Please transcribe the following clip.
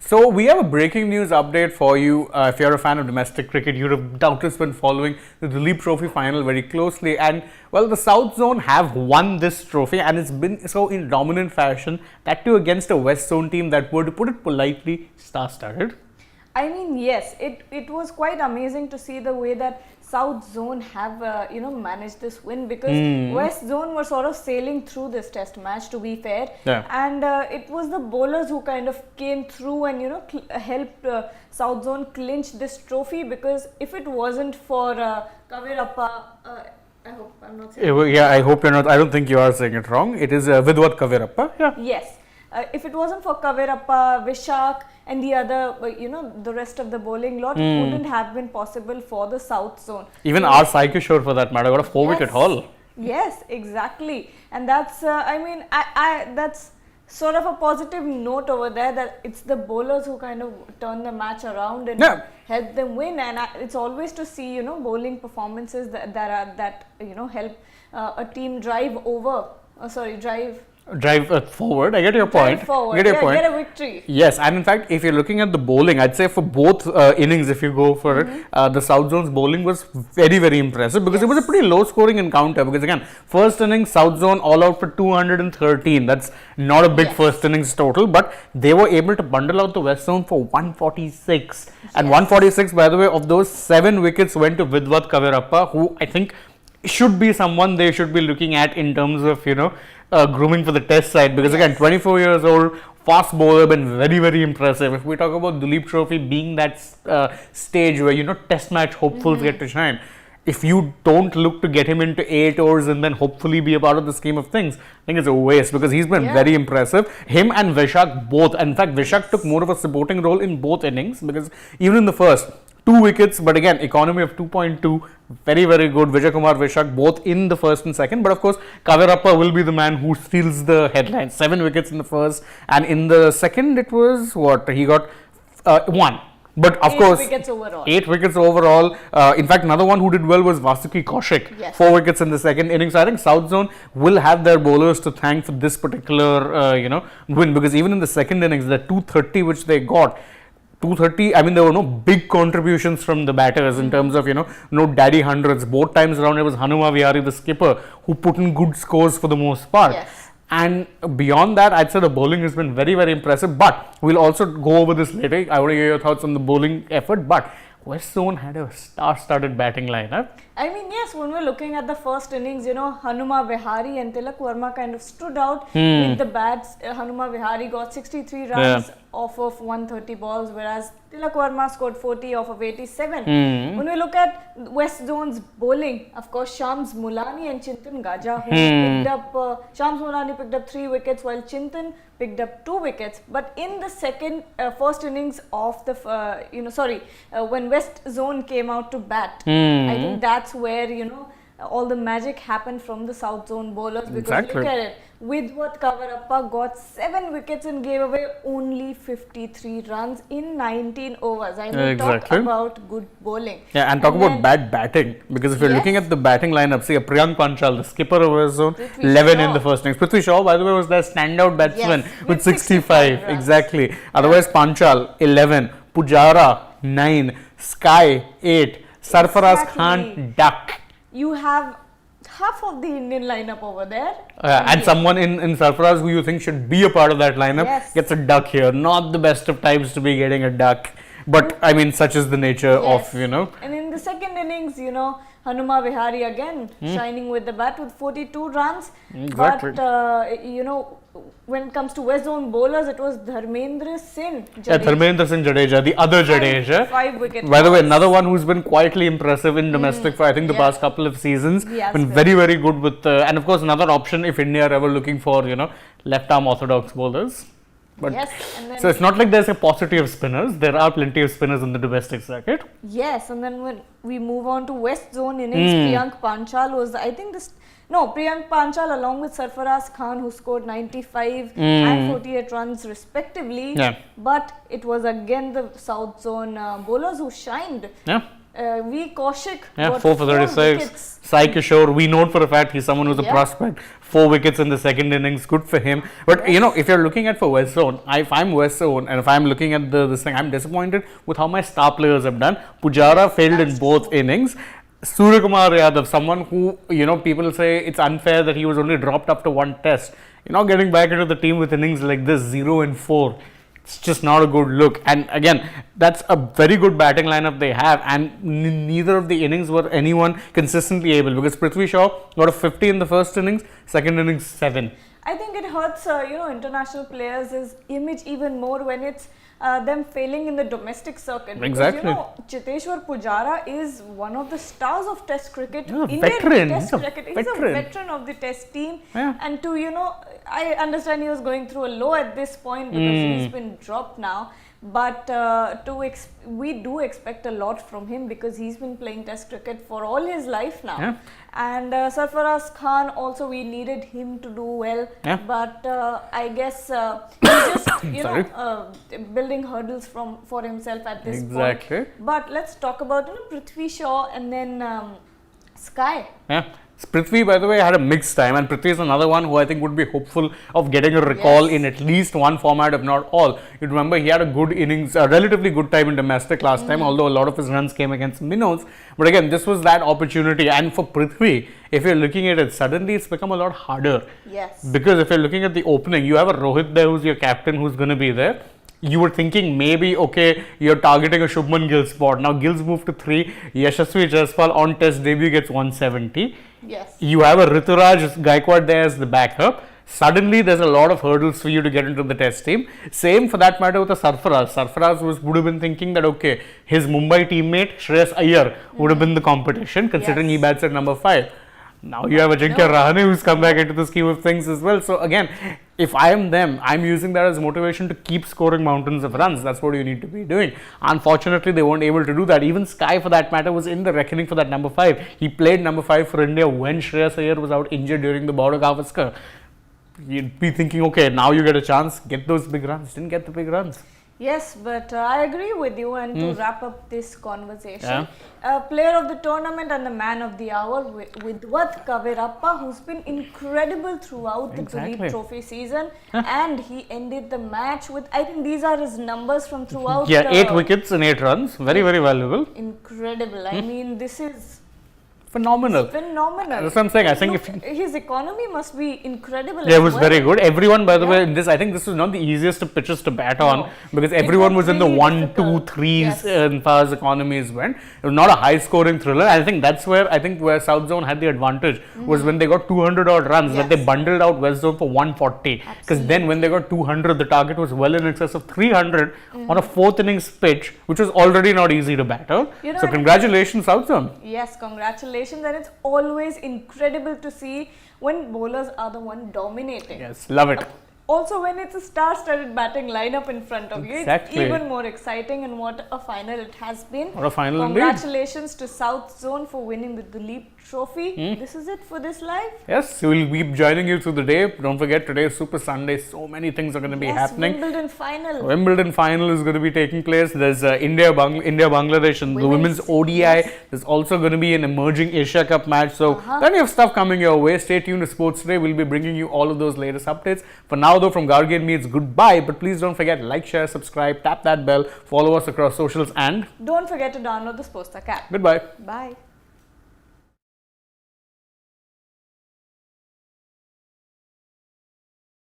So we have a breaking news update for you. If you're a fan of domestic cricket, you have doubtless been following the Duleep Trophy final very closely. And well, the South Zone have won this trophy, and it's been so in dominant fashion. That too against a West Zone team that were, to put it politely, star-studded. I mean, yes, it was quite amazing to see the way that South Zone have managed this win, because West Zone were sort of sailing through this test match, to be fair, and it was the bowlers who kind of came through and helped South Zone clinch this trophy, because if it wasn't for Kavirappa, I hope I'm not saying I hope you're not. I don't think you are saying it wrong. It is Vidwat Kavirappa. Yeah. Yes. If it wasn't for Kavirappa, Vishak and the other, the rest of the bowling lot, it wouldn't have been possible for the South Zone. Even our Sai Kishore for that matter got a 4-wicket haul. Yes, exactly. And that's, that's sort of a positive note over there, that it's the bowlers who kind of turn the match around and help them win. And it's always to see, bowling performances that help a team drive forward. I get your point. Get a victory. Yes, and in fact, if you're looking at the bowling, I'd say for both innings, if you go for it, the South Zone's bowling was very, very impressive, because it was a pretty low scoring encounter. Because again, first innings, South Zone all out for 213. That's not a big first innings total, but they were able to bundle out the West Zone for 146. And 146, by the way, of those 7 wickets went to Vidwat Kavirappa, who I think should be someone they should be looking at in terms of, grooming for the test side, because again, 24 years old, fast bowler, been very, very impressive. If we talk about Duleep Trophy being that stage where, test match hopefuls get to shine, if you don't look to get him into 8 overs and then hopefully be a part of the scheme of things, I think it's a waste, because he's been very impressive. Him and Vishak both. In fact, Vishak took more of a supporting role in both innings, because even in the first, 2 wickets, but again, economy of 2.2, very, very good. Vijay Kumar, Vishak, both in the first and second. But of course, Kavirappa will be the man who steals the headlines. 7 wickets in the first, and in the second, it was what? He got 1. But of course, 8 wickets overall. 8 wickets overall. In fact, another one who did well was Vasuki Kaushik. 4 wickets in the second innings. So I think South Zone will have their bowlers to thank for this particular, win, because even in the second innings, the 230 which they got, 230, I mean, there were no big contributions from the batters in terms of, no daddy hundreds. Both times around, it was Hanuma Vihari, the skipper, who put in good scores for the most part. And beyond that, I'd say the bowling has been very, very impressive. But we'll also go over this later. I want to hear your thoughts on the bowling effort. But West Zone had a star-studded batting lineup. I mean, yes, when we're looking at the first innings, Hanuma Vihari and Tilak Verma kind of stood out with the bats. Hanuma Vihari got 63 runs off of 130 balls, whereas Tilak Verma scored 40 off of 87. When we look at West Zone's bowling, of course, Shams Mulani and Chintan Gaja, who picked up, Shams Mulani picked up 3 wickets, while Chintan picked up 2 wickets. But in the first innings of the, when West Zone came out to bat, I think that's where, all the magic happened from the South Zone bowlers, because look at it, Vidwat Kavirappa got 7 wickets and gave away only 53 runs in 19 overs. I mean, talk about good bowling. Yeah, and talk about bad batting, because if you're looking at the batting lineup, see, Priyank Panchal, the skipper of West Zone, 11 in the first innings. Prithvi Shaw, by the way, was their standout batsman with 65. Exactly. Otherwise, Panchal, 11, Pujara, 9, Sky, 8, Sarfaraz Khan, duck. You have half of the Indian lineup over there. And someone in Sarfaraz who you think should be a part of that lineup gets a duck here. Not the best of times to be getting a duck. But I mean, such is the nature of, And in the second innings, Hanuma Vihari again shining with the bat with 42 runs. But, when it comes to West Zone bowlers, it was Dharmendra Singh Jadeja. Yeah, Dharmendra Singh Jadeja, the other Jadeja. 5 wickets. By the way, another one who's been quietly impressive in domestic for, I think, the past couple of seasons. Been very, very good with, and of course, another option if India are ever looking for, left arm orthodox bowlers. But so it's not like there's a paucity of spinners. There are plenty of spinners in the domestic circuit. Yes, and then when we move on to West Zone innings, Priyank Panchal was, Priyank Panchal along with Sarfaraz Khan, who scored 95 and 48 runs respectively. But it was again the South Zone bowlers who shined. V. Kaushik Yeah, got 4 for 36. wickets. Sai Kishore, we know for a fact he's someone who's a Yeah. prospect. 4 wickets in the second innings, good for him. But you know, if you're looking at for West Zone, if I'm West Zone and if I'm looking at this thing, I'm disappointed with how my star players have done. Pujara failed in both innings. Suryakumar Yadav, someone who, you know, people say it's unfair that he was only dropped after one test. You know, getting back into the team with innings like this, 0 and 4. It's just not a good look. And again, that's a very good batting lineup they have. And neither of the innings were anyone consistently able, because Prithvi Shaw got a 50 in the first innings, second innings 7. I think it hurts, international players' image even more when it's them failing in the domestic circuit. Exactly. Because, Chiteshwar Pujara is one of the stars of Test cricket. Yeah, Indian veteran. Test He's a cricket. He's veteran. a veteran of the Test team. Yeah. And I understand he was going through a low at this point because he's been dropped now. But we do expect a lot from him because he's been playing Test cricket for all his life now. Yeah. And Sarfaraz Khan also, we needed him to do well. Yeah. But I guess he's just building hurdles for himself at this Exactly. point. But let's talk about Prithvi Shaw and then Sky. Yeah. Prithvi, by the way, had a mixed time, and Prithvi is another one who I think would be hopeful of getting a recall in at least one format, if not all. You remember he had a good innings, a relatively good time in domestic last time, although a lot of his runs came against minnows. But again, this was that opportunity. And for Prithvi, if you're looking at it, suddenly it's become a lot harder. Yes. Because if you're looking at the opening, you have a Rohit there who's your captain, who's going to be there. You were thinking maybe, okay, you're targeting a Shubman Gill spot. Now Gill's moved to 3. Yashasvi Jaiswal on test debut gets 170. Yes. You have a Rituraj Gaikwad there as the backup. Suddenly, there's a lot of hurdles for you to get into the test team. Same for that matter with the Sarfaraz. Sarfaraz would have been thinking that, okay, his Mumbai teammate Shreyas Iyer would have been the competition, considering he bats at number 5. Now you have Ajinkya Rahane who's come back into the scheme of things as well. So again, if I am them, I'm using that as motivation to keep scoring mountains of runs. That's what you need to be doing. Unfortunately, they weren't able to do that. Even Sky, for that matter, was in the reckoning for that number 5. He played number 5 for India when Shreyas Iyer was out injured during the Border Gavaskar. You'd be thinking, okay, now you get a chance, get those big runs. Didn't get the big runs. Yes, but I agree with you. And to wrap up this conversation, player of the tournament and the man of the hour, Vidwath Kavirappa, who's been incredible throughout the Duleep Trophy season, and he ended the match with, I think these are his numbers from throughout. 8 wickets and 8 runs, very, very valuable. Incredible. I mean, this is phenomenal. That's what I'm saying. I think his economy must be incredible. Yeah, it was very good. Everyone, by the way, in this, I think this was not the easiest of pitches to bat on, because everyone was in the 1, 2, 3s as far as economies went. It was not a high scoring thriller. I think that's where where South Zone had the advantage was when they got 200 odd runs, that they bundled out West Zone for 140. Because then when they got 200, the target was well in excess of 300 on a 4th innings pitch, which was already not easy to batter. So congratulations, South Zone. Yes, congratulations. And it's always incredible to see when bowlers are the one dominating. Yes, love it. Also, when it's a star-studded batting lineup in front of you, it's even more exciting, and what a final it has been. What a final Congratulations to South Zone for winning the Duleep Trophy. This is it for this live. Yes, we'll be joining you through the day. Don't forget, today is Super Sunday. So many things are going to be happening. Wimbledon final. Wimbledon final is going to be taking place. There's India Bangladesh and the women's ODI. There's also going to be an emerging Asia Cup match. So plenty of stuff coming your way. Stay tuned to Sports Today. We'll be bringing you all of those latest updates. For now, though, from Gargi and me, it's goodbye. But please don't forget, like, share, subscribe, tap that bell, follow us across socials, and don't forget to download the Sports App. Goodbye. Bye.